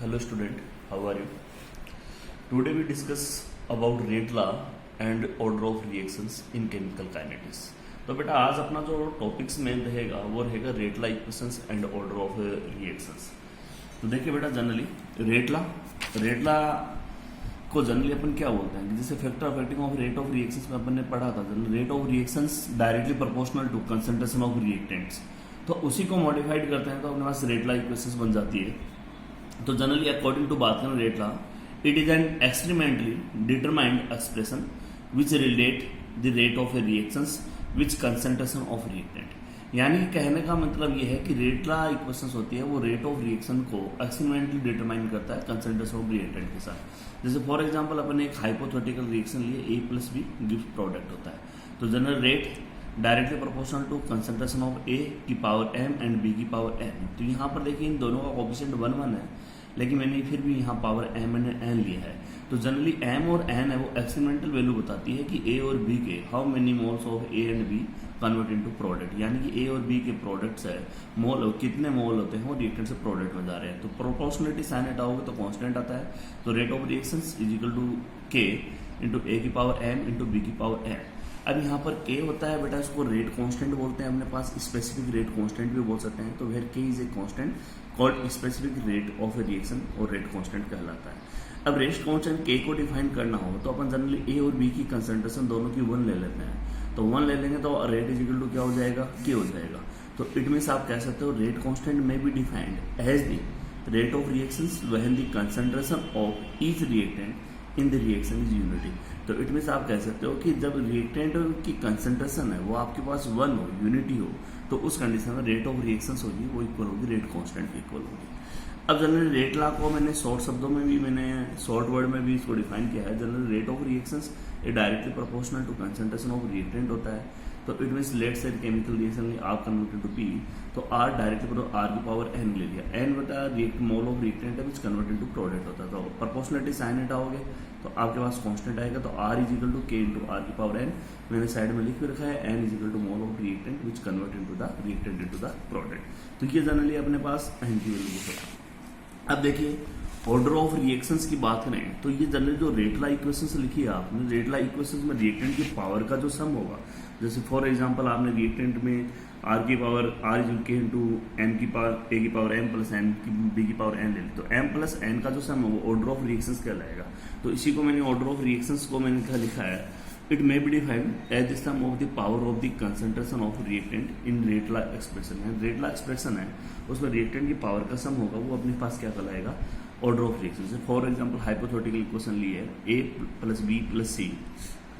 Hello student, how are you? Today we discuss about rate law and order of reactions in chemical kinetics. तो बेटा आज अपना जो topics main रहेगा वो रहेगा rate law equations and order of reactions. तो देखिए बेटा जनरली रेट लॉ को जनरली अपन क्या बोलते हैं कि जैसे factor affecting of rate of reactions में अपन ने पढ़ा था, rate of reactions directly proportional to concentration of reactants. तो उसी को मॉडिफाइड करते हैं तो अपने पास रेट लॉ इक्वेशंस बन जाती है। तो जनरली अकॉर्डिंग टू बात करें rate law, it is an experimentally determined expression which relate the rate of a reactions which concentration of reactant. यानी कहने का मतलब ये है कि रेट लॉ इक्वेशंस होती है वो रेट ऑफ रिएक्शन को एक्सपेरिमेंटली डिटरमाइन करता है कंसंट्रेशन ऑफ रिएक्टेंट के साथ। जैसे फॉर एग्जांपल अपन ने एक हाइपोथेटिकल रिएक्शन लिए A plus B gives product होता है। तो general rate directly proportional to concentration of A की पावर m एंड B की पावर n। तो यहाँ पर देखिए इन दोनों का कोएफिशिएंट 1 है, लेकिन मैंने फिर भी यहाँ पावर m एंड n लिया है। तो जनरली m और n है वो एक्सपेरिमेंटल वैल्यू बताती है कि A और B के how many moles of A and B convert into product, यानी कि A और B के प्रोडक्ट्स है मोल कितने मोल होते हैं वो रिएक्टेंट से प्रोडक्ट में जा रहे हैं। तो प्रोपोर्शनलिटी साइन हटाओगे तो कांस्टेंट आता है। तो rate of reactions is equal to K into A की पावर m इंटू B की पावर n। अब यहाँ पर K होता है बेटा, इसको रेट कांस्टेंट बोलते हैं, अपने पास स्पेसिफिक रेट कांस्टेंट भी बोल सकते हैं। तो where K is a constant called specific rate of a reaction और रेट कांस्टेंट कहलाता है। अब रेट कांस्टेंट K को डिफाइन करना हो तो अपन जनरली A और B की कंसंट्रेशन दोनों की 1 ले लेते हैं। तो 1 ले लेंगे तो रेट इज इक्वल टू क्या हो जाएगा, K हो जाएगा। तो इट मीन्स आप कह सकते हो रेट कांस्टेंट में भी defined as the rate of reactions when the concentration of each reactant in the reaction is unity. तो इट मीन्स आप कह सकते हो कि जब रिएक्टेंट की कंसंट्रेशन है वो आपके पास 1 हो, यूनिटी हो, तो उस कंडीशन में रेट ऑफ रिएक्शंस होगी वो इक्वल होगी रेट कांस्टेंट के इक्वल होगी। अब जनरल रेट लॉ को मैंने शॉर्ट शब्दों में भी मैंने शॉर्ट वर्ड में भी इसको डिफाइन किया है। जनरल रेट ऑफ रिएक्शंस ये directly proportional to concentration of reactant होता है। तो it means let say chemical reaction R converted to P, तो R डायरेक्टली R की पावर n ले लिया। n बता मोल ऑफ रिएक्टेंट है विच कन्वर्टेड टू प्रोडक्ट होता है। तो प्रोपोर्शनलिटी साइन हटाओगे तो आपके पास कांस्टेंट आएगा। तो R is equal to K into R की पावर n, मैंने साइड में लिख के रखा है n is equal to mole of reactant which convert into the reactant into the product. तो ये जनरली अपने पास n की वैल्यू है। अब देखिए ऑर्डर ऑफ रिएक्शंस की बात करें तो ये जनरली जो रेट लॉ इक्वेशंस लिखी है आपने, रेट लॉ इक्वेशंस में रिएक्टेंट की पावर का जो सम होगा, जैसे फॉर एग्जांपल आपने रिएक्टेंट में R की power R is K into M की पावर A की पावर m प्लस n की B की पावर n ले ली, तो m प्लस n का जो सम है वो ऑर्डर ऑफ रिएक्शंस कहलाएगा। तो इसी को मैंने ऑर्डर ऑफ रिएक्शंस को मैंने क्या लिखा है, it may be defined as the sum of the power of the concentration of reactant in rate law expression. Rate law expression है उसमें रिएक्टेंट की पावर का सम होगा वो अपने पास क्या कहलाएगा, order of reaction. For example hypothetical equation ली है A plus B plus C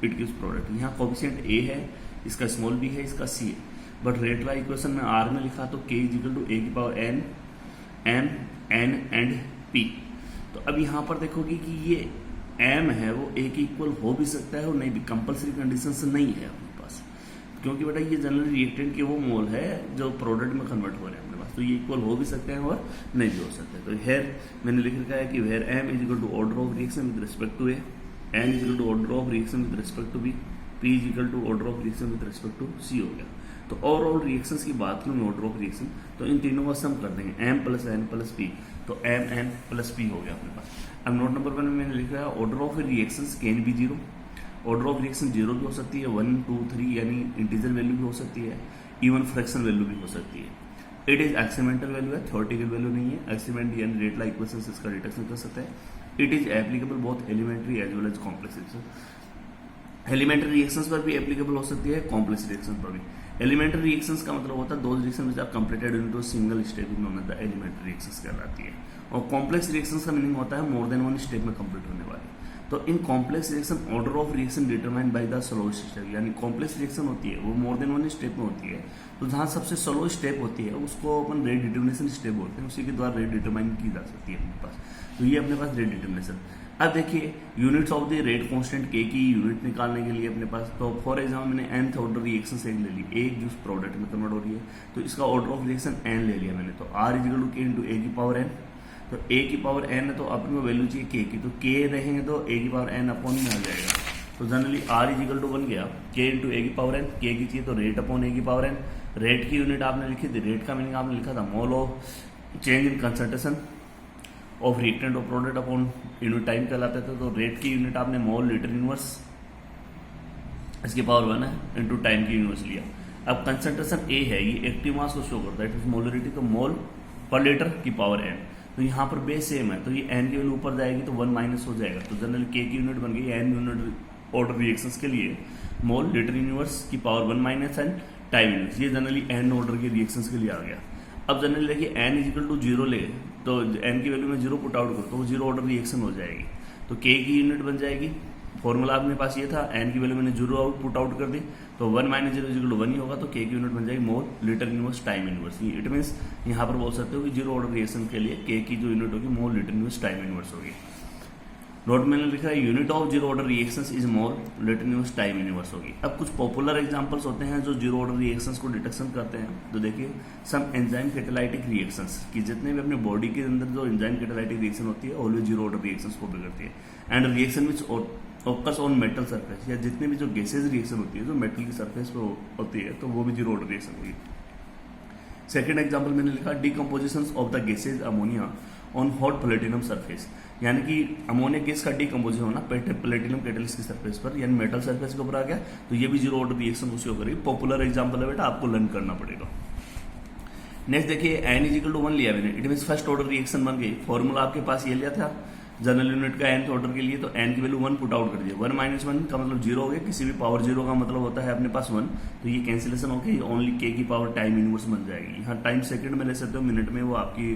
it gives product. यहाँ कोएफिशिएंट A है, इसका स्मॉल b है, इसका C है, बट रेट लॉ इक्वेशन में R में लिखा तो K is equal to A की power n m n and P। तो अब यहाँ पर देखोगे कि ये m है वो A के इक्वल हो भी सकता है और नहीं भी, कंपल्सरी कंडीशन से नहीं है अपने पास, क्योंकि बेटा ये जनरल रिएक्टेंट के वो मोल है जो प्रोडक्ट में कन्वर्ट हो रहे हैं अपने पास। तो ये इक्वल हो भी सकते हैं और नहीं भी हो सकते हैं। तो हेयर मैंने लिख रखा है कि where m is equal to order of reaction with respect to A, n is equal to order of reaction with respect to B, P is equal to order of reaction with respect to C हो गया। तो overall reactions की बात करूँ order of reaction तो इन तीनों का सम कर देंगे m plus n plus P, तो m n प्लस P हो गया अपने पास। अब नोट नंबर 1 में मैंने लिख रहा है order of reactions can be 0, order of reaction 0 भी हो सकती है, 1 2 3 यानी इंटीजर वैल्यू भी हो सकती है, इवन फ्रैक्शन वैल्यू भी हो सकती है। इट इज एक्सपेरिमेंटल वैल्यू है, थ्योरेटिकल वैल्यू नहीं है। एक्सपेरिमेंट यानी रेट लॉ इक्वेशंस इसका डिटेक्शन कर सकते हैं। It is applicable both elementary as well as complex reaction. Elementary reactions पर भी एप्लीकेबल हो सकती है, कॉम्प्लेक्स रिएक्शन पर भी। एलिमेंट्री रिएक्शंस का मतलब होता है those reaction which are completed into single step in known as the elementary reactions कहलाती है। और कॉम्प्लेक्स रिएक्शंस का मीनिंग होता है मोर देन 1 स्टेप में कंप्लीट होने वाली। तो इन complex reaction order of reaction determined by the slowest step, यानी कॉम्प्लेक्स रिएक्शन होती है वो मोर देन 1 स्टेप में होती है। तो जहाँ सबसे स्लो स्टेप होती है उसको अपन रेट डिटर्मिनेशन स्टेप बोलते हैं, उसी के द्वारा रेट डिटरमाइन की जा सकती है अपने पास। तो ये अपने पास रेट डिटर्मिनेशन। अब देखिए units of the rate constant K की यूनिट निकालने के लिए अपने पास, तो फॉर एग्जाम्पल मैंने nth ऑर्डर रिएक्शन से ले ली, एक जूस प्रोडक्ट में कन्वर्ट हो रही है तो इसका ऑर्डर ऑफ रिएक्शन n ले लिया मैंने। तो R is equal to K into A की पावर n, तो A की पावर n है तो अपने को वैल्यू चाहिए K की, तो K रहेंगे तो A की पावर n अपॉन में आ जाएगा। तो generally R is equal to बन गया K इंटू A की पावर n, K की चाहिए तो रेट अपॉन A की पावर n। रेट की यूनिट आपने लिखी थी, रेट का मीनिंग आपने लिखा था mole of change in concentration of reactant और प्रोडक्ट अपॉन यूनिट टाइम कहलाते थे। तो रेट की यूनिट आपने मोल लीटर इनवर्स इसकी पावर 1 है इंटू टाइम की इनवर्स लिया। अब कंसंट्रेशन ए है, ये एक्टिव मास को शो करता है, इट इज मोलरिटी, तो मोल पर लीटर की पावर n। तो यहाँ पर बेस सेम है, तो ये n की वैल्यू ऊपर जाएगी तो 1 माइनस हो जाएगा, तो जनरली k की यूनिट बन गई n यूनिट ऑर्डर रिएक्शंस के लिए मोल लीटर इनवर्स की power 1 minus n time inverse, ये जनरली n ऑर्डर के रिएक्शंस के लिए आ गया। अब जनरली देखिए n इजिकल टू 0 ले, तो n की वैल्यू में 0 पुट आउट करो तो वो 0 ऑर्डर रिएक्शन हो जाएगी, तो k की यूनिट बन जाएगी, फॉर्मूला अपने पास ये था, n की वैल्यू मैंने 0 पुट आउट कर दी, तो 1 माइनस 0 इजिकल टू 1 ही होगा, तो k की यूनिट बन जाएगी मोल litre inverse time inverse. It means यहाँ पर बोल सकते हो कि 0 ऑर्डर रिएक्शन के लिए k की जो यूनिट होगी मोल लीटर इनवर्स टाइम इनवर्स होगी। नोट मैंने लिखा है unit of 0 order reactions is mole litre inverse time inverse होगी। अब कुछ पॉपुलर एग्जांपल्स होते हैं जो 0 ऑर्डर रिएक्शंस को डिटेक्शन करते हैं, तो देखिए सम एंजाइम कैटालाइटिक रिएक्शंस कि जितने भी अपने बॉडी के अंदर जो एंजाइम कैटालाइटिक रिएक्शन होती है ऑलवेज 0 ऑर्डर रिएक्शंस को भी करती है, and reaction which occurs on metal surface, या जितने भी जो गैसेज रिएक्शन होती है जो मेटल की सरफेस पर होती है तो वो भी 0 ऑर्डर रिएक्शन होगी। सेकेंड एग्जाम्पल मैंने लिखा decomposition of the gases ammonia on hot platinum surface, यानी कि अमोनिया गैस का डिकम्पोजिशन होना प्लेटिनम कैटलिस्ट की सरफेस पर यानी मेटल सरफेस के ऊपर आ गया, तो ये भी 0 ऑर्डर रिएक्शन को शो करेगी। पॉपुलर एग्जाम्पल है बेटा, आपको लर्न करना पड़ेगा। नेक्स्ट देखिए n इजिकल टू 1 लिया मैंने, it mean first order reaction बन गई। फॉर्मूला आपके पास ये लिया था जनरल यूनिट का nth ऑर्डर के लिए, तो n की वैल्यू 1 पुट आउट कर दिया, 1 माइनस 1 का मतलब 0 हो गया, किसी भी पावर 0 का मतलब होता है अपने पास 1, तो ये कैंसिलेशन होकर ओनली k की पावर टाइम इनवर्स बन जाएगी। यहाँ टाइम सेकंड में ले सकते हो, मिनट में वो आपकी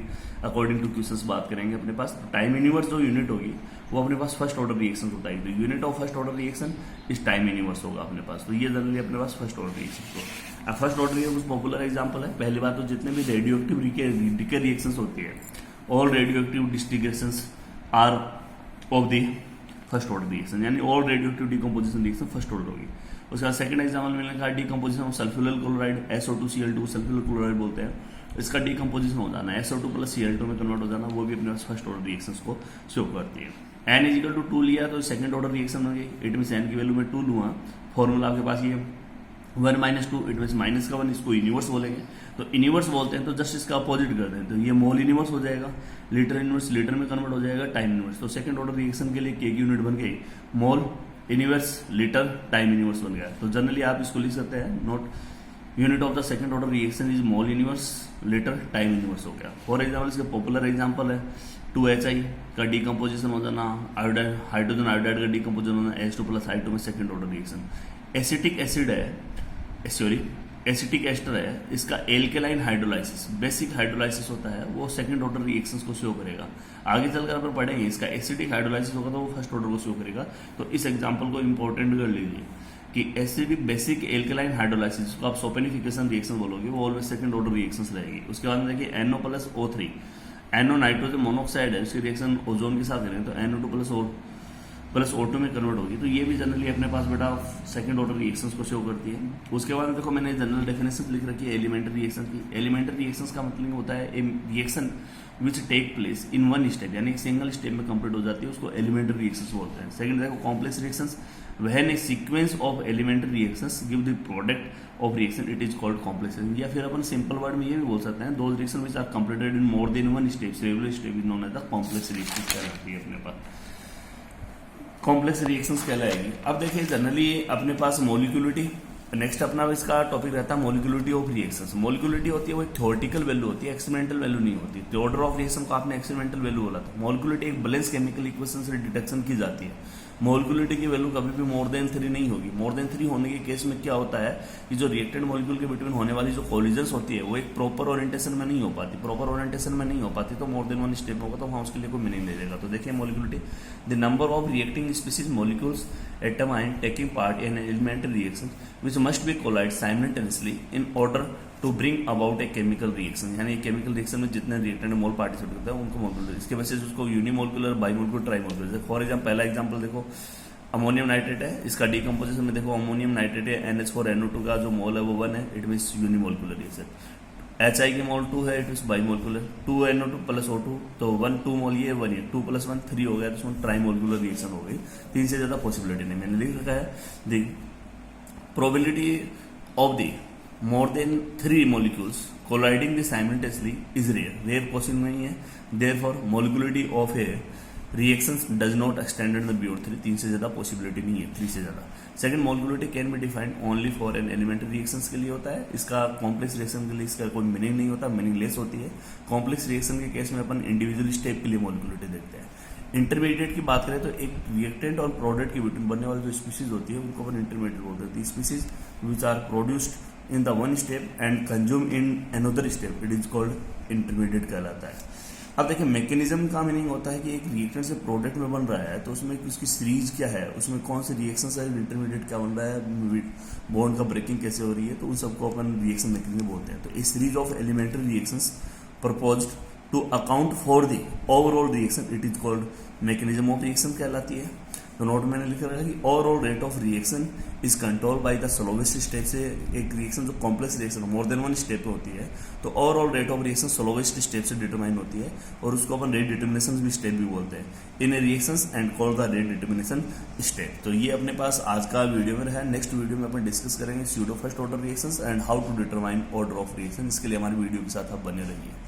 अकॉर्डिंग टू क्वेश्चंस बात करेंगे अपने पास। टाइम इनवर्स जो यूनिट होगी वो अपने पास फर्स्ट ऑर्डर रिएक्शन होता है, तो unit of first order reaction इस टाइम इनवर्स होगा अपने पास, तो ये जनरली अपने पास फर्स्ट ऑर्डर रिएक्शन होगा। अब फर्स्ट ऑर्डर रिएक्शन कुछ पॉपुलर एग्जाम्पल है। पहली बात तो जितने भी रेडियो एक्टिव डीके रिएक्शंस होती है, all radioactive disintegrations are of the first order reaction, यानी all radioactive decomposition reaction first order होगी। उसके बाद सेकंड एग्जाम्पल मैंने कहा decomposition of sulphuryl chloride SO2Cl2 sulphuryl chloride बोलते हैं, इसका डिकम्पोजिशन हो जाना SO2 प्लस Cl2 में कन्वर्ट हो जाना, वो भी अपने पास फर्स्ट ऑर्डर रिएक्शंस को शो करती है। n इजिकल टू 2 लिया तो सेकंड ऑर्डर रिएक्शन हो गई, इट मीन n की वैल्यू में 2 लूँगा, फॉर्मूला आपके पास ये 1 माइनस 2, इट मीन माइनस का 1, इसको यूनिवर्स बोलेंगे, तो यूनिवर्स बोलते हैं तो जस्ट इसका अपोजिट कर दें, तो ये मोल यूनिवर्स हो जाएगा, लीटर यूनिवर्स लीटर में कन्वर्ट हो जाएगा, टाइम यूनिवर्स, तो सेकंड ऑर्डर रिएक्शन के लिए k की यूनिट बन गई मोल यूनिवर्स लीटर टाइम यूनिवर्स बन गया। तो जनरली आप इसको लिख सकते हैं, note unit of the second order reaction is mole universe litre time universe हो गया। फॉर एग्जाम्पल इसका पॉपुलर एग्जाम्पल है 2HI का डिकम्पोजिशन हो जाना, आयोडाइड हाइड्रोजन आयोडाइड का डिकम्पोजिशन होना H2 प्लस I2 में second order reaction. Acetic acid है, सॉरी एसिटिक एस्टर है, इसका एल्केलाइन हाइड्रोलाइसिस बेसिक हाइड्रोलाइसिस होता है, वो सेकंड ऑर्डर रिएक्शंस को शो करेगा। आगे चलकर अपन पढ़ेंगे इसका एसिटिक हाइड्रोलाइसिस होगा तो वो फर्स्ट ऑर्डर को शो करेगा। तो इस एग्जांपल को इंपॉर्टेंट कर लीजिए कि एसिडिक बेसिक एल्केलाइन हाइड्रोलाइसिस को आप सोपेनिफिकेशन रिएक्शन बोलोगे, वो ऑलवेज सेकंड ऑर्डर रिएक्शंस रहेगी। उसके बाद में देखिए NO plus O3, NO nitrogen monoxide है, उसकी रिएक्शन ओजोन के साथ करें तो NO2 प्लस O2 में कन्वर्ट होगी, तो ये भी जनरली अपने पास बेटा सेकंड ऑर्डर रिएक्शंस को शो करती है। उसके बाद देखो मैंने जनरल डेफिनेशन लिख रखी है एलिमेंट्री रिएक्शन की। एलिमेंट्री रिएक्शंस का मतलब होता है a reaction which take place in one step, यानी एक सिंगल स्टेप में कंप्लीट हो जाती है, उसको एलिमेंट्री रिएक्शंस बोलते हैं। सेकंड देखो complex reactions, when a sequence of elementary reactions give the product of reaction it is called complex, या फिर अपन सिंपल वर्ड में ये भी बोल सकते हैं those reaction which are completed in more than one step, regular step is known as the complex reactions कहलाती है अपने पास, कॉम्प्लेक्स रिएक्शंस कहलाएगी। अब देखिए जनरली अपने पास मोलिकुलरिटी, नेक्स्ट अपना इसका टॉपिक रहता है मोलिकुलरिटी ऑफ रिएक्शंस। मोलिकुलरिटी होती है वो एक थ्योरेटिकल वैल्यू होती है, एक्सपेरिमेंटल वैल्यू नहीं होती। तो ऑर्डर ऑफ रिएक्शन को आपने एक्सपेरिमेंटल वैल्यू बोला था। मोलिकुलरिटी एक बैलेंस केमिकल इक्वेशन से डिटेक्शन की जाती है। मोलिकुलरिटी की वैल्यू कभी भी मोर देन 3 नहीं होगी। मोर देन 3 होने के केस में क्या होता है कि जो रिएक्टेंट मॉलिक्यूल के बिटवीन होने वाली जो कोलिजन्स होती है वो एक प्रॉपर ओरिएंटेशन में नहीं हो पाती। प्रॉपर ओरिएंटेशन में नहीं हो पाती तो मोर देन 1 स्टेप होगा तो वहाँ उसके लिए कोई मीनिंग नहीं देगा। तो देखिए molecularity, the number of reacting species molecules atom ion taking part in elementary reaction which must be collide simultaneously in order to bring about a chemical reaction, यानी केमिकल रिएक्शन में जितने रिएक्टेंट मोल participate करते हैं उनको molecular, इसके वजह से उसको यूनिमोलिकुलर, बाइमोलिकुलर, ट्राइमोलिकुलर। फॉर एग्जाम्पल पहला एग्जाम्पल देखो अमोनियम नाइट्रेट है, इसका डिकम्पोजिशन में देखो अमोनियम नाइट्रेट है, NH4NO2 का जो मोल है वो 1 है, it means unimolecular reaction. HI की मोल 2 है, it means बाइमोलिकुलर, 2NO2 plus O2 तो 1 2 मोल ये 1 है, 2 + 1 3 हो गया, तो उसमें ट्राइमोलिकुलर रिएक्शन हो गई। 3 से ज्यादा पॉसिबिलिटी नहीं, मैंने लिख रखा है the probability of the more than 3 molecules colliding simultaneously is rare question नहीं है। Therefore molecularity of a reactions does not extended the beyond 3, 3 से ज़्यादा पॉसिबिलिटी नहीं है, 3 से ज़्यादा। Second, molecularity can be defined only for an elementary reactions के लिए होता है, इसका कॉम्प्लेक्स रिएक्शन के लिए इसका कोई मीनिंग नहीं होता, मीनिंगलेस होती है। कॉम्प्लेक्स रिएक्शन के केस में अपन इंडिविजुअल स्टेप के लिए मॉलिक्यूलरिटी देखते हैं। इंटरमीडिएट की बात करें तो एक रिएक्टेंट और प्रोडक्ट के बीच बनने वाली जो स्पीसीज होती है उनको अपन इंटरमीडिएट बोलते हैं। Species which are produced in the one step and consume in another step, it is called intermediate कहलाता है। अब देखिए मैकेनिज्म का मीनिंग होता है कि एक रिएक्टेंट से प्रोडक्ट में बन रहा है तो उसमें उसकी सीरीज क्या है, उसमें कौन से रिएक्शन है, इंटरमीडिएट क्या बन रहा है, बॉन्ड का ब्रेकिंग कैसे हो रही है, तो उन सबको अपन रिएक्शन मैकेनिज्म बोलते हैं। तो a series of elementary reactions proposed to account for the overall reaction, it is called mechanism of reaction कहलाती है। तो नोट मैंने लिखा है कि overall rate of reaction is control by the slowest step से एक रिएक्शन जो complex reaction more than one step पे होती है तो overall rate of reaction slowest step से डिटरमाइन होती है और उसको अपन रेट डिटर्मिनेशन भी स्टेप भी बोलते हैं in a reactions and call the rate determination step. तो ये अपने पास आज का वीडियो में रहा है। नेक्स्ट वीडियो में अपन डिस्कस करेंगे pseudo first order reactions and how to determine order of reaction. इसके लिए हमारी वीडियो के साथ आप बने रहिए।